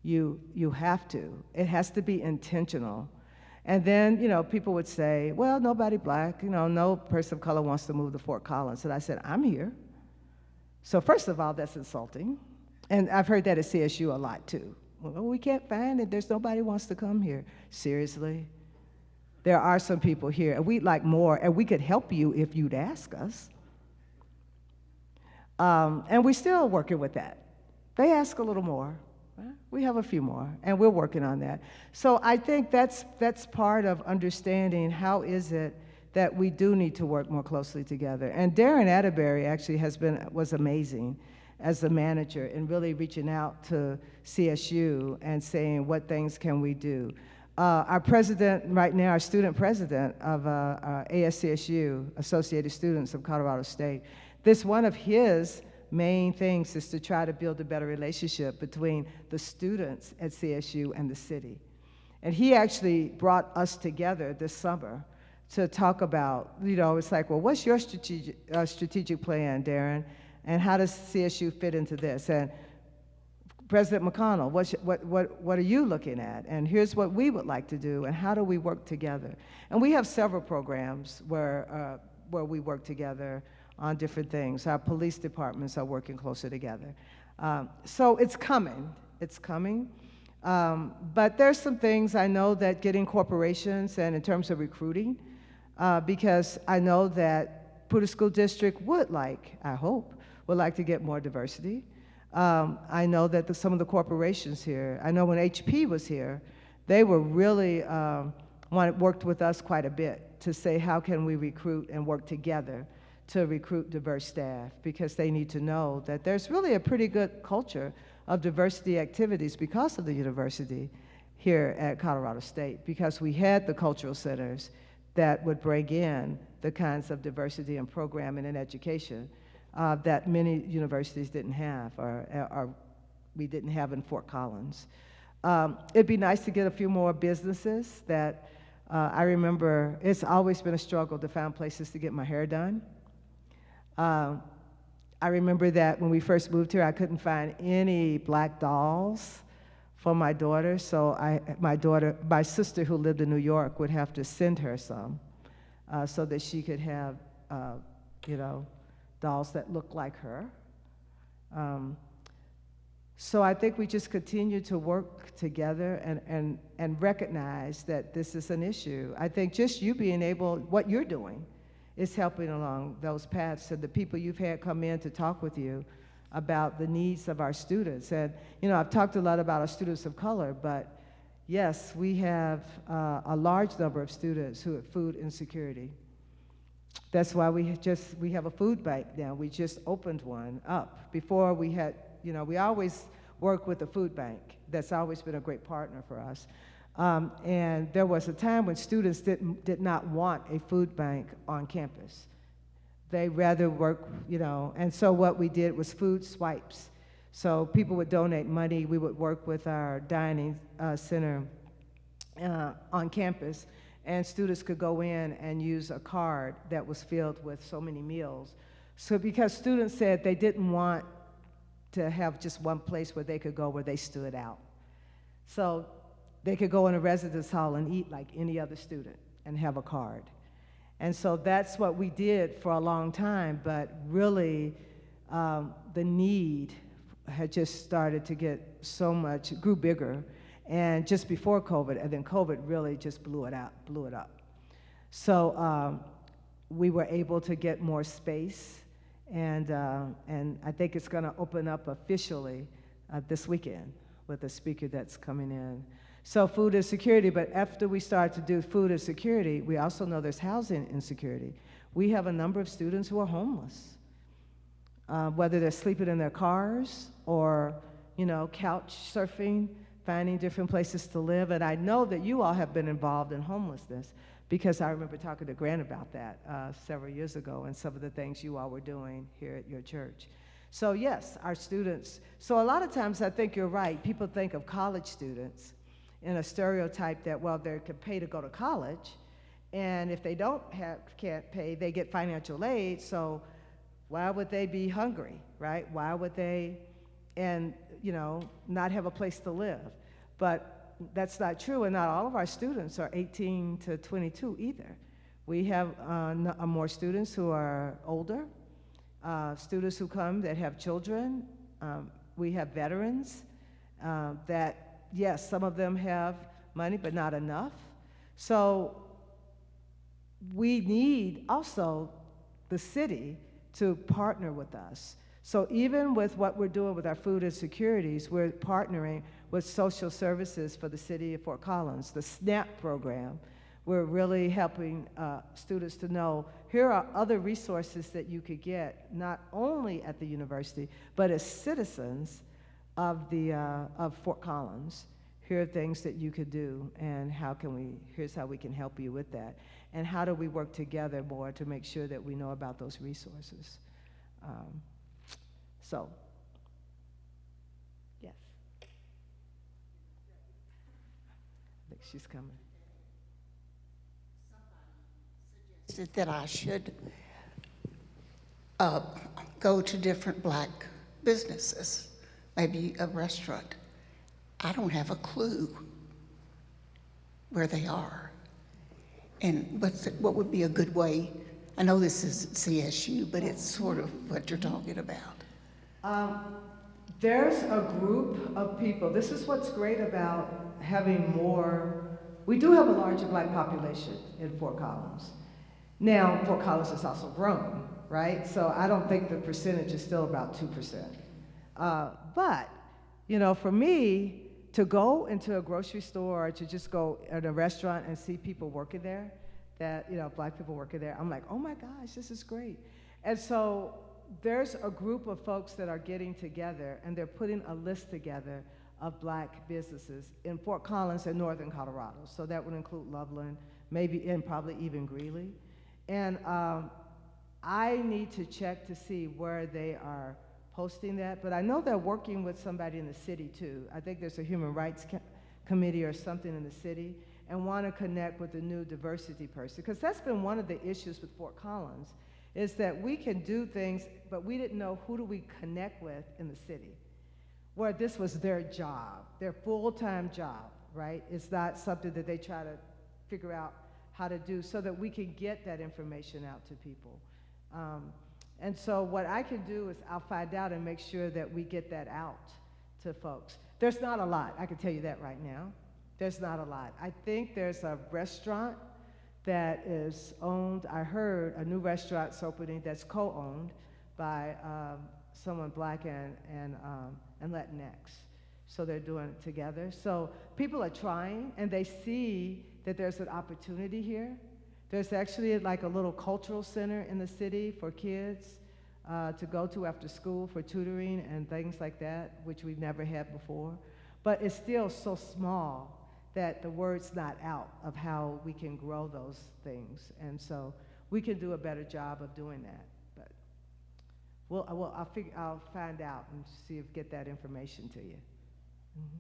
You have to. It has to be intentional. And then, people would say, well, nobody black, no person of color wants to move to Fort Collins. And I said, I'm here. So first of all, that's insulting. And I've heard that at CSU a lot too. Well, we can't find it. There's nobody wants to come here. Seriously? There are some people here, and we'd like more, and we could help you if you'd ask us. And we're still working with that. They ask a little more. We have a few more, and we're working on that. So I think that's part of understanding how is it that we do need to work more closely together. And Darren Atterbury actually was amazing as the manager in really reaching out to CSU and saying, what things can we do? Our president right now, our student president of ASCSU, Associated Students of Colorado State, one of his main things is to try to build a better relationship between the students at CSU and the city. And he actually brought us together this summer to talk about, it's like, well, what's your strategic plan, Darren? And how does CSU fit into this? And President McConnell, what are you looking at? And here's what we would like to do, and how do we work together? And we have several programs where we work together on different things. Our police departments are working closer together. So it's coming. It's coming. But there's some things I know that getting corporations and in terms of recruiting, because I know that Poudre School District would like to get more diversity. I know that some of the corporations here, I know when HP was here, they were really, worked with us quite a bit to say how can we recruit and work together to recruit diverse staff, because they need to know that there's really a pretty good culture of diversity activities because of the university here at Colorado State, because we had the cultural centers that would bring in the kinds of diversity and programming and education that many universities didn't have, or we didn't have in Fort Collins. It'd be nice to get a few more businesses that, I remember it's always been a struggle to find places to get my hair done. I remember that when we first moved here, I couldn't find any black dolls for my daughter, so my sister who lived in New York would have to send her some so that she could have, dolls that look like her. So I think we just continue to work together and recognize that this is an issue. I think just you being able, what you're doing is helping along those paths, and the people you've had come in to talk with you about the needs of our students. And, I've talked a lot about our students of color, but yes, we have a large number of students who have food insecurity. That's why we have a food bank now. We just opened one up. Before we had, we always work with the food bank. That's always been a great partner for us. And there was a time when students did not want a food bank on campus. They rather work, and so what we did was food swipes. So people would donate money. We would work with our dining center on campus, and students could go in and use a card that was filled with so many meals. So because students said they didn't want to have just one place where they could go where they stood out. So they could go in a residence hall and eat like any other student and have a card. And so that's what we did for a long time, but really the need had just started to get grew bigger, and just before COVID, and then COVID really just blew it up. So we were able to get more space, and I think it's gonna open up officially this weekend with a speaker that's coming in. So food insecurity, but after we start to do food insecurity, we also know there's housing insecurity. We have a number of students who are homeless, whether they're sleeping in their cars or, couch surfing, finding different places to live. And I know that you all have been involved in homelessness, because I remember talking to Grant about that several years ago, and some of the things you all were doing here at your church. So yes, our students, so a lot of times I think you're right, people think of college students in a stereotype that, well, they can pay to go to college, and if they can't pay, they get financial aid, so why would they be hungry, right? Why would they, not have a place to live? But that's not true, and not all of our students are 18 to 22 either. We have more students who are older, students who come that have children. We have veterans that, yes, some of them have money, but not enough. So we need also the city to partner with us. So even with what we're doing with our food insecurities, we're partnering with social services for the city of Fort Collins, the SNAP program. We're really helping students to know, here are other resources that you could get, not only at the university, but as citizens of Fort Collins. Here are things that you could do, and here's how we can help you with that. And how do we work together more to make sure that we know about those resources? So, yes. I think she's coming. Is it that I should go to different black businesses, maybe a restaurant? I don't have a clue where they are. And what would be a good way? I know this is CSU, but it's sort of what you're talking about. There's a group of people. This is what's great about having more. We do have a larger black population in Fort Collins. Now, Fort Collins is also grown, right? So I don't think the percentage is still about 2%. But, you know, for me, to go into a grocery store or to just go in a restaurant and see people working there, that, you know, black people working there, I'm like, oh my gosh, this is great. And so there's a group of folks that are getting together and they're putting a list together of black businesses in Fort Collins and northern Colorado. So that would include Loveland, maybe, and probably even Greeley. And I need to check to see where they are posting that, but I know they're working with somebody in the city too. I think there's a human rights committee or something in the city, and want to connect with the new diversity person, because that's been one of the issues with Fort Collins, is that we can do things, but we didn't know who do we connect with in the city, where this was their job, their full-time job, right? It's not something that they try to figure out how to do so that we can get that information out to people. And so what I can do is I'll find out and make sure that we get that out to folks. There's not a lot, I can tell you that right now. There's not a lot. I think there's a restaurant that is owned, I heard a new restaurant's opening that's co-owned by someone black and Latinx. So they're doing it together. So people are trying and they see that there's an opportunity here. There's actually like a little cultural center in the city for kids to go to after school for tutoring and things like that, which we've never had before. But it's still so small that the word's not out of how we can grow those things. And so we can do a better job of doing that. But I'll find out and see if get that information to you. Mm-hmm.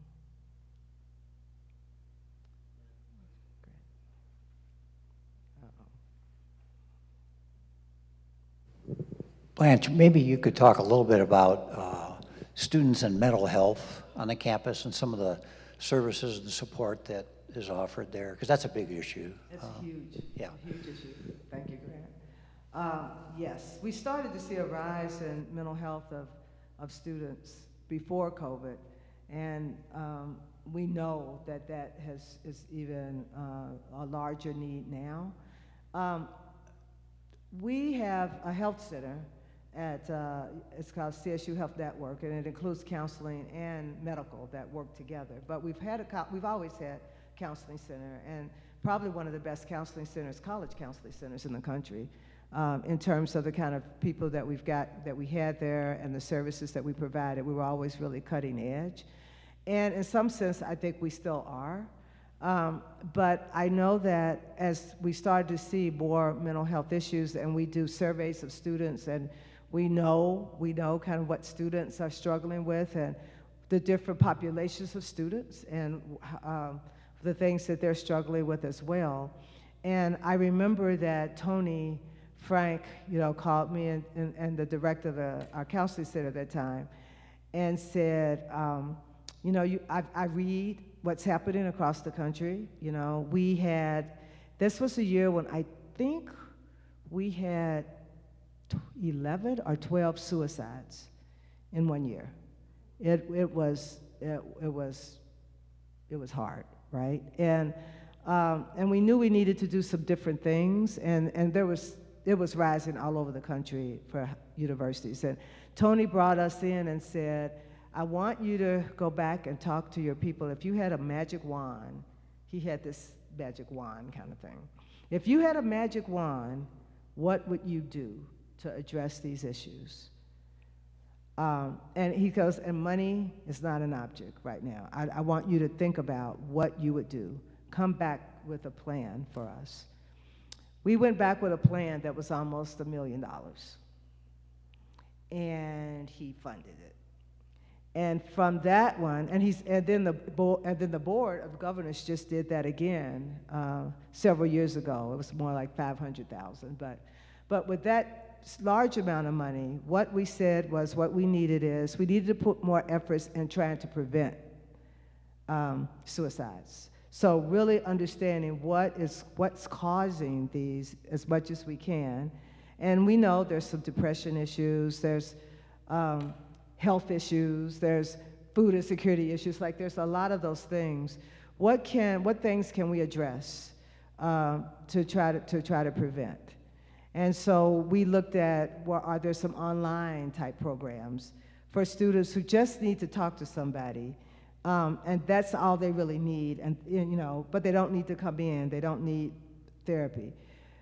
Blanche, maybe you could talk a little bit about students and mental health on the campus and some of the services and support that is offered there, because that's a big issue. It's huge. Yeah. A huge issue. Thank you, Grant. Yes, we started to see a rise in mental health of students before COVID, and we know that is even a larger need now. We have a health center at, it's called CSU Health Network, and it includes counseling and medical that work together. But we've always had counseling center, and probably one of the best counseling centers, college counseling centers in the country, in terms of the kind of people that we've got, that we had there, and the services that we provided. We were always really cutting edge. And in some sense, I think we still are. But I know that as we started to see more mental health issues, and we do surveys of students, and we know kind of what students are struggling with, and the different populations of students, and the things that they're struggling with as well. And I remember that Tony Frank, called me and the director of our counseling center at that time, and said, I read what's happening across the country. This was a year when I think we had 11 or 12 suicides in one year. It was hard, right? And we knew we needed to do some different things, and it was rising all over the country for universities. And Tony brought us in and said, I want you to go back and talk to your people. If you had a magic wand, he had this magic wand kind of thing. If you had a magic wand, what would you do to address these issues? And he goes, and money is not an object right now. I want you to think about what you would do. Come back with a plan for us. We went back with a plan that was almost $1 million. And he funded it. And from that one, and then the board of governors just did that again several years ago. It was more like 500,000. But with that large amount of money, what we said was what we needed to put more efforts in trying to prevent suicides. So really understanding what's causing these as much as we can. And we know there's some depression issues, there's health issues, there's food insecurity issues, like there's a lot of those things. What things can we address to try to prevent? And so we looked at, well, are there some online type programs for students who just need to talk to somebody, and that's all they really need, and but they don't need to come in, they don't need therapy.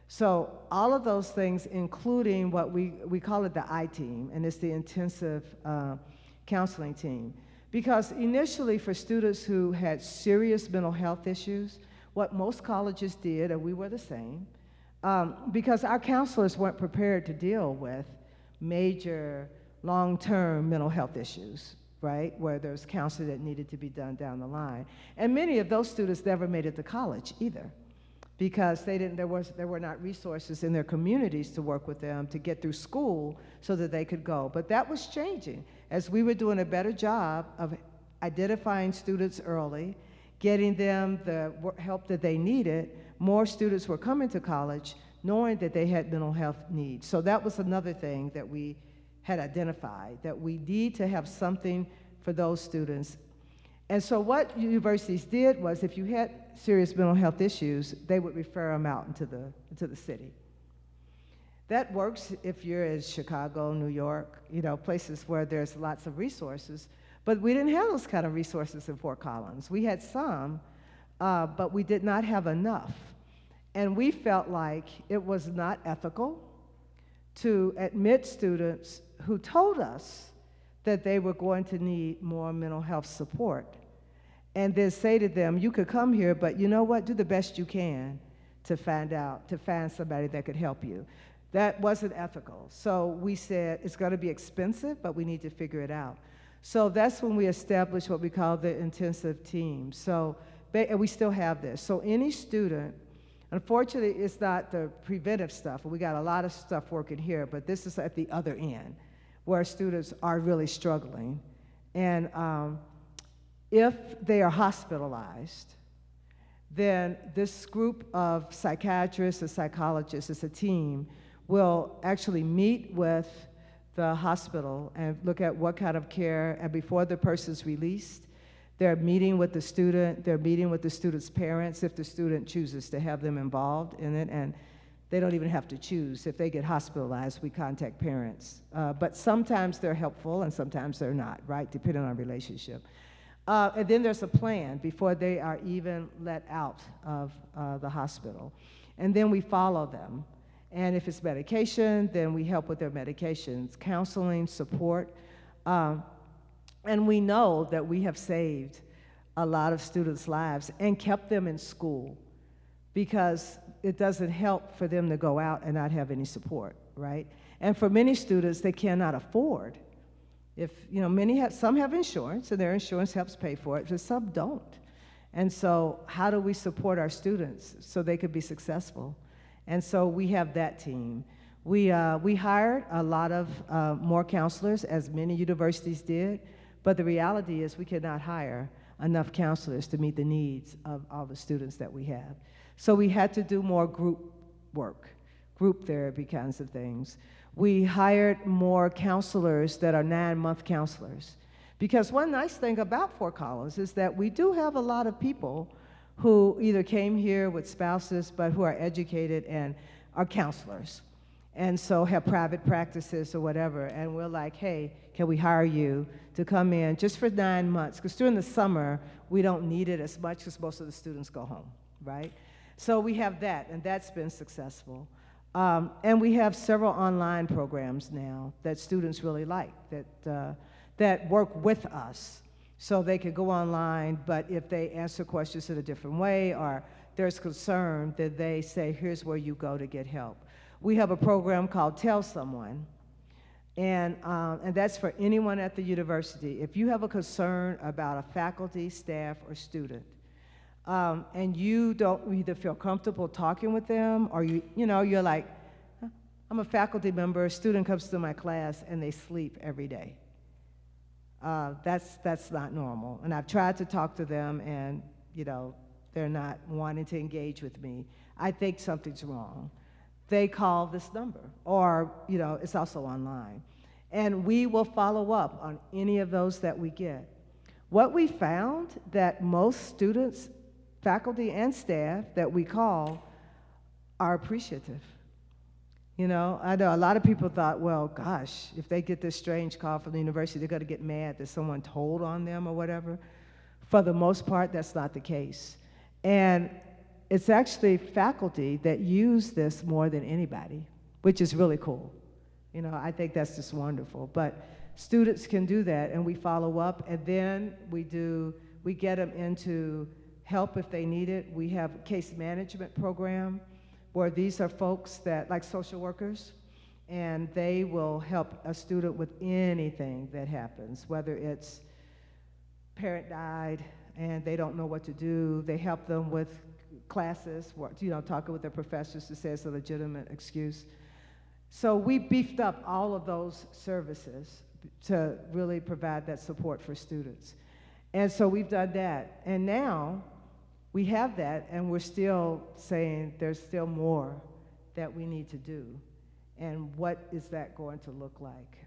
So all of those things, including what we call it the I-team, and it's the intensive counseling team. Because initially for students who had serious mental health issues, what most colleges did, and we were the same, because our counselors weren't prepared to deal with major long-term mental health issues, right, where there's counseling that needed to be done down the line. And many of those students never made it to college either, because there were not resources in their communities to work with them to get through school so that they could go. But that was changing as we were doing a better job of identifying students early, getting them the help that they needed. More students were coming to college knowing that they had mental health needs. So that was another thing that we had identified, that we need to have something for those students. And so what universities did was, if you had serious mental health issues, they would refer them out into the city. That works if you're in Chicago, New York, places where there's lots of resources. But we didn't have those kind of resources in Fort Collins. We had some, but we did not have enough. And we felt like it was not ethical to admit students who told us that they were going to need more mental health support, and then say to them, you could come here, but you know what, do the best you can to find somebody that could help you. That wasn't ethical. So we said, it's gonna be expensive, but we need to figure it out. So that's when we established what we call the intensive team. So, and we still have this. So any student, unfortunately, it's not the preventive stuff. We got a lot of stuff working here, but this is at the other end, where students are really struggling. And if they are hospitalized, then this group of psychiatrists and psychologists, as a team, will actually meet with the hospital and look at what kind of care, and before the person's released, they're meeting with the student, they're meeting with the student's parents if the student chooses to have them involved in it, and they don't even have to choose. If they get hospitalized, we contact parents. But sometimes they're helpful and sometimes they're not, right, depending on relationship. And then there's a plan before they are even let out of the hospital. And then we follow them. And if it's medication, then we help with their medications, counseling, support. And we know that we have saved a lot of students' lives and kept them in school, because it doesn't help for them to go out and not have any support, right? And for many students, they cannot afford. If, some have insurance, and their insurance helps pay for it, but some don't. And so how do we support our students so they could be successful? And so we have that team. We hired a lot of more counselors, as many universities did, but the reality is we cannot hire enough counselors to meet the needs of all the students that we have. So we had to do more group work, group therapy kinds of things. We hired more counselors that are 9-month counselors. Because one nice thing about Fort Collins is that we do have a lot of people who either came here with spouses, but who are educated and are counselors, and so have private practices or whatever. And we're like, hey, can we hire you to come in just for 9 months? Because during the summer, we don't need it as much because most of the students go home, right? So we have that, and that's been successful. And we have several online programs now that students really like, that work with us. So they could go online, but if they answer questions in a different way or there's concern, then they say, here's where you go to get help. We have a program called Tell Someone, And that's for anyone at the university. If you have a concern about a faculty, staff, or student, and you don't either feel comfortable talking with them, or you're like, "Huh, I'm a faculty member, a student comes to my class and they sleep every day." That's not normal. And I've tried to talk to them, and they're not wanting to engage with me. I think something's wrong. They call this number, or it's also online. And we will follow up on any of those that we get. What we found that most students, faculty and staff that we call are appreciative. I know a lot of people thought, well, gosh, if they get this strange call from the university, they're going to get mad that someone told on them or whatever. For the most part, that's not the case. And it's actually faculty that use this more than anybody, which is really cool. I think that's just wonderful. But students can do that, and we follow up, and then we get them into help if they need it. We have a case management program where these are folks that, like social workers, and they will help a student with anything that happens, whether it's parent died and they don't know what to do. They help them with classes, talking with their professors to say it's a legitimate excuse. So we beefed up all of those services to really provide that support for students. And so we've done that. And now we have that, and we're still saying there's still more that we need to do. And what is that going to look like?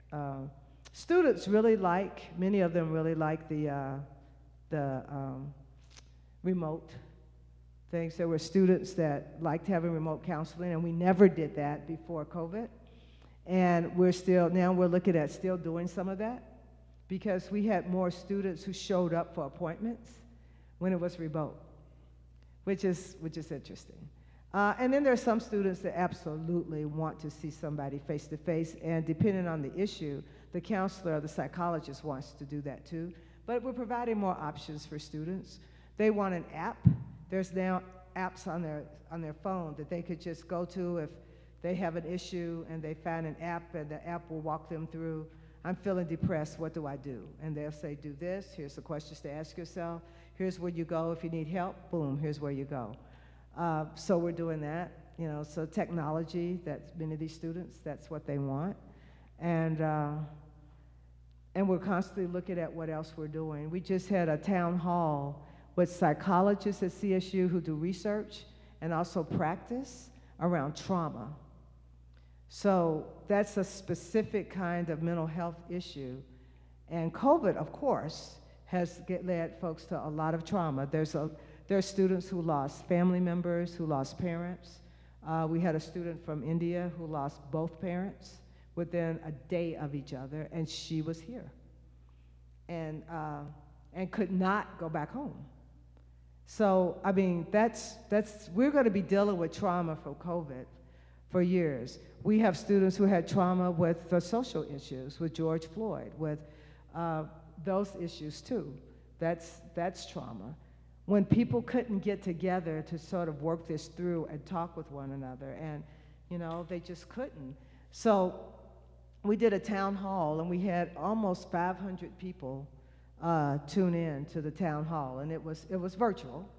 Students many of them really like the remote things. There were students that liked having remote counseling, and we never did that before COVID. And we're looking at still doing some of that, because we had more students who showed up for appointments when it was remote, which is interesting. And then there are some students that absolutely want to see somebody face to face, and depending on the issue, the counselor or the psychologist wants to do that too. But we're providing more options for students. They want an app. There's now apps on their phone that they could just go to if they have an issue, and they find an app, and the app will walk them through, I'm feeling depressed, what do I do? And they'll say, do this, here's the questions to ask yourself, here's where you go if you need help, boom, here's where you go. So we're doing that, so technology, that's many of these students, that's what they want. And we're constantly looking at what else we're doing. We just had a town hall with psychologists at CSU who do research and also practice around trauma. So that's a specific kind of mental health issue. And COVID, of course, has led folks to a lot of trauma. There are students who lost family members, who lost parents. We had a student from India who lost both parents within a day of each other, and she was here. And could not go back home. So, we're going to be dealing with trauma from COVID for years. We have students who had trauma with the social issues, with George Floyd, with those issues too. That's trauma. When people couldn't get together to sort of work this through and talk with one another, and they just couldn't. So we did a town hall, and we had almost 500 people tune in to the town hall, and it was virtual,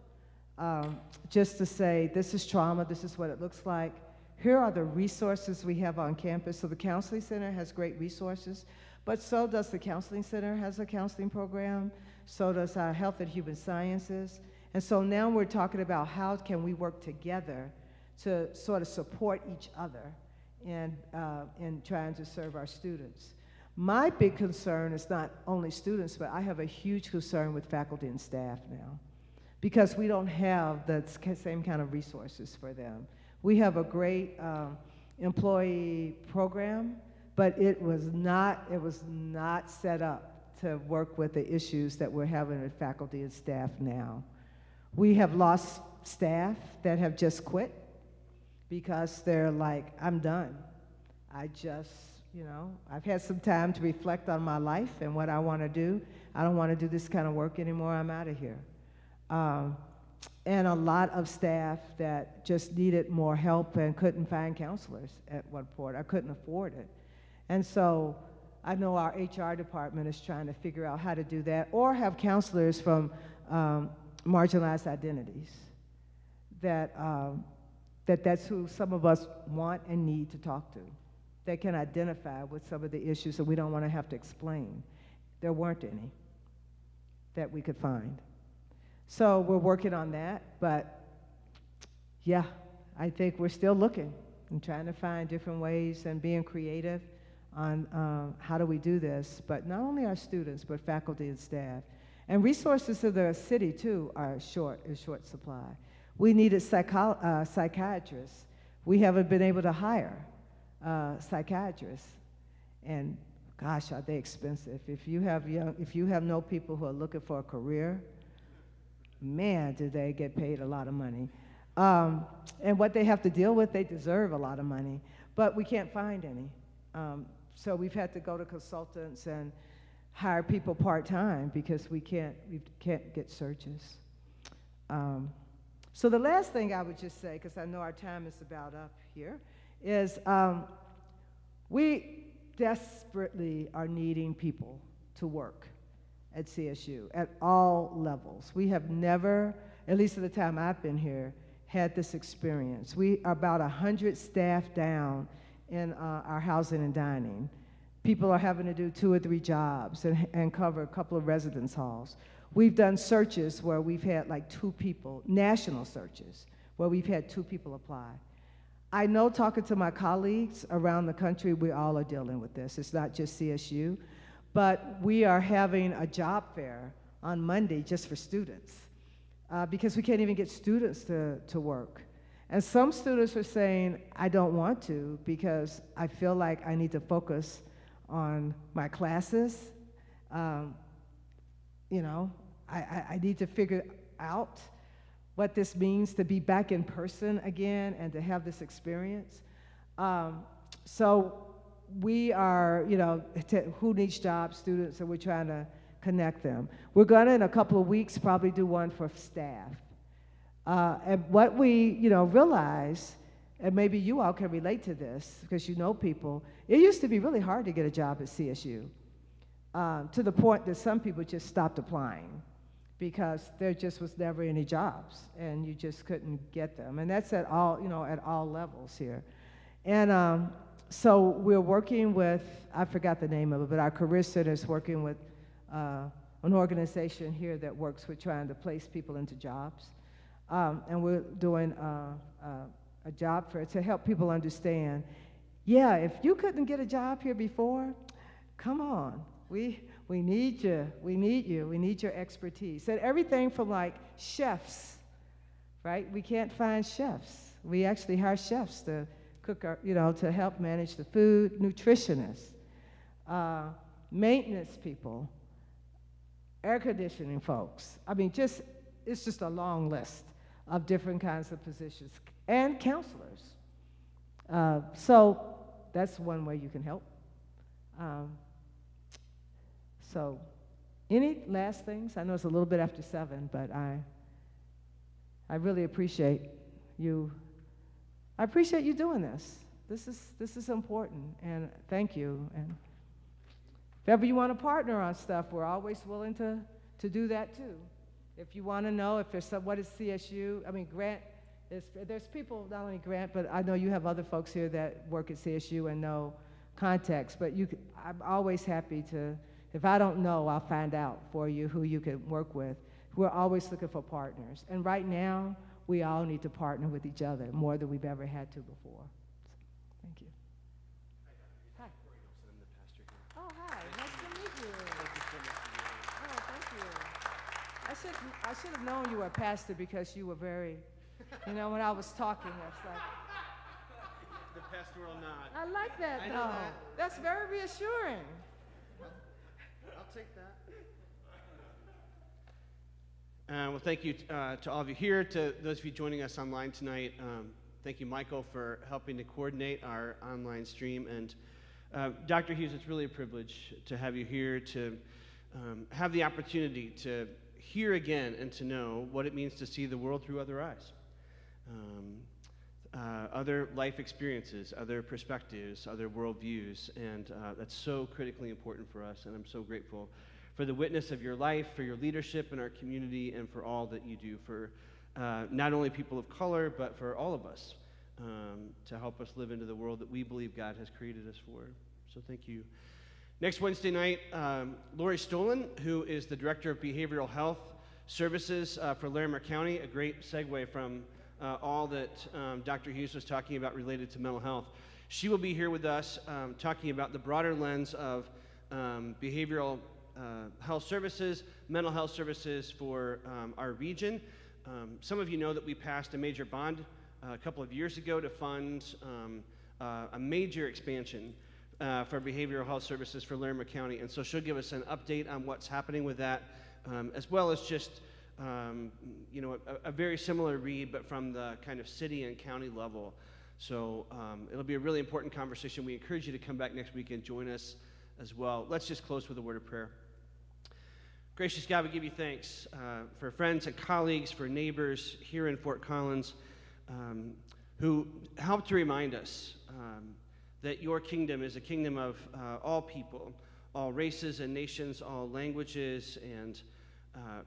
just to say, this is trauma, this is what it looks like. Here are the resources we have on campus. So the Counseling Center has great resources, but so does the Counseling Center, has a counseling program, so does our Health and Human Sciences. And so now we're talking about how can we work together to sort of support each other in trying to serve our students. My big concern is not only students, but I have a huge concern with faculty and staff now, because we don't have the same kind of resources for them. We have a great employee program, but it was not set up to work with the issues that we're having with faculty and staff now. We have lost staff that have just quit because they're like, I'm done. I've had some time to reflect on my life and what I want to do. I don't want to do this kind of work anymore. I'm out of here. And a lot of staff that just needed more help and couldn't find counselors at one point. I couldn't afford it. And so I know our HR department is trying to figure out how to do that, or have counselors from marginalized identities that's who some of us want and need to talk to. They can identify with some of the issues that we don't want to have to explain. There weren't any that we could find. So we're working on that, but yeah, I think we're still looking and trying to find different ways and being creative on how do we do this. But not only our students, but faculty and staff. And resources of the city, too, are in short supply. We needed psychiatrists. We haven't been able to hire psychiatrists. And gosh, are they expensive. If you have no people who are looking for a career, man, do they get paid a lot of money. And what they have to deal with, they deserve a lot of money. But we can't find any. So we've had to go to consultants and hire people part-time because we can't get searches. So the last thing I would just say, because I know our time is about up here, is we desperately are needing people to work at CSU at all levels. We have never, at least at the time I've been here, had this experience. We are about 100 staff down in our housing and dining. People are having to do 2 or 3 jobs and cover a couple of residence halls. We've done searches where we've had like 2 people, national searches, where we've had 2 people apply. I know, talking to my colleagues around the country, we all are dealing with this. It's not just CSU, but we are having a job fair on Monday just for students because we can't even get students to work. And some students are saying, I don't want to because I feel like I need to focus on my classes. You know, I need to figure out what this means to be back in person again and to have this experience. So we are, you know, who needs jobs, students, and we're trying to connect them. We're gonna, in a couple of weeks, probably do one for staff. And what we, you know, realize, and maybe you all can relate to this because you know people, it used to be really hard to get a job at CSU, to the point that some people just stopped applying because there just was never any jobs and you just couldn't get them. And that's at all, you know, at all levels here. And so we're working with, I forgot the name of it, but our Career Center is working with an organization here that works with trying to place people into jobs. And we're doing a job fair to help people understand, yeah, if you couldn't get a job here before, come on. We need you, we need your expertise. And everything from like chefs, right? We can't find chefs. We actually hire chefs to cook our, you know, to help manage the food, nutritionists, maintenance people, air conditioning folks. I mean, it's just a long list of different kinds of positions, and counselors. So that's one way you can help. So any last things? I know it's a little bit after 7, but I really appreciate you. I appreciate you doing this. This is important, and thank you. And if ever you want to partner on stuff, we're always willing to do that too. If you want to know if there's what is CSU, I mean, Grant, there's people, not only Grant, but I know you have other folks here that work at CSU and know context, but I'm always happy to, if I don't know, I'll find out for you who you can work with. We're always looking for partners. And right now, we all need to partner with each other more than we've ever had to before. So, thank you. Hi. Oh, hi. Nice to meet you. Oh, thank you. I should have known you were a pastor because you were very, you know, when I was talking, I was like, the pastoral nod. I like that, I know though. that. That's very reassuring. I'll take that. Well, thank you to all of you here, to those of you joining us online tonight. Thank you, Michael, for helping to coordinate our online stream. And Dr. Hughes, it's really a privilege to have you here, to have the opportunity to hear again and to know what it means to see the world through other eyes. other life experiences, other perspectives, other worldviews, and that's so critically important for us, and I'm so grateful for the witness of your life, for your leadership in our community, and for all that you do for not only people of color, but for all of us, to help us live into the world that we believe God has created us for. So thank you. Next Wednesday night, Lori Stolen, who is the Director of Behavioral Health Services for Larimer County, a great segue from all that Dr. Hughes was talking about related to mental health. She will be here with us talking about the broader lens of behavioral health services, mental health services for our region. Some of you know that we passed a major bond a couple of years ago to fund a major expansion for behavioral health services for Larimer County, and so she'll give us an update on what's happening with that, as well as just a very similar read, but from the kind of city and county level. So it'll be a really important conversation. We encourage you to come back next week and join us as well. Let's just close with a word of prayer. Gracious God, we give you thanks for friends and colleagues, for neighbors here in Fort Collins who help to remind us that your kingdom is a kingdom of all people, all races and nations, all languages and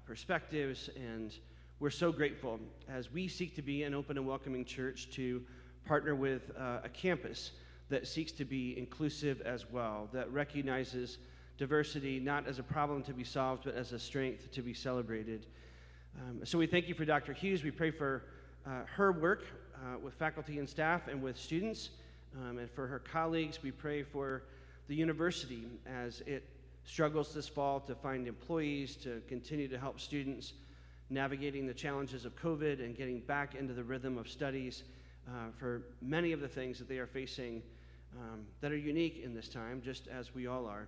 perspectives, and we're so grateful as we seek to be an open and welcoming church to partner with a campus that seeks to be inclusive as well, that recognizes diversity not as a problem to be solved, but as a strength to be celebrated. So we thank you for Dr. Hughes. We pray for her work with faculty and staff and with students, and for her colleagues. We pray for the university as it struggles this fall to find employees, to continue to help students navigating the challenges of COVID and getting back into the rhythm of studies for many of the things that they are facing that are unique in this time, just as we all are.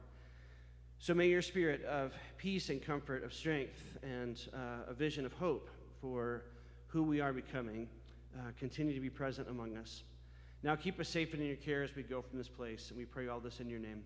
So may your spirit of peace and comfort, of strength, and a vision of hope for who we are becoming continue to be present among us. Now keep us safe and in your care as we go from this place, and we pray all this in your name.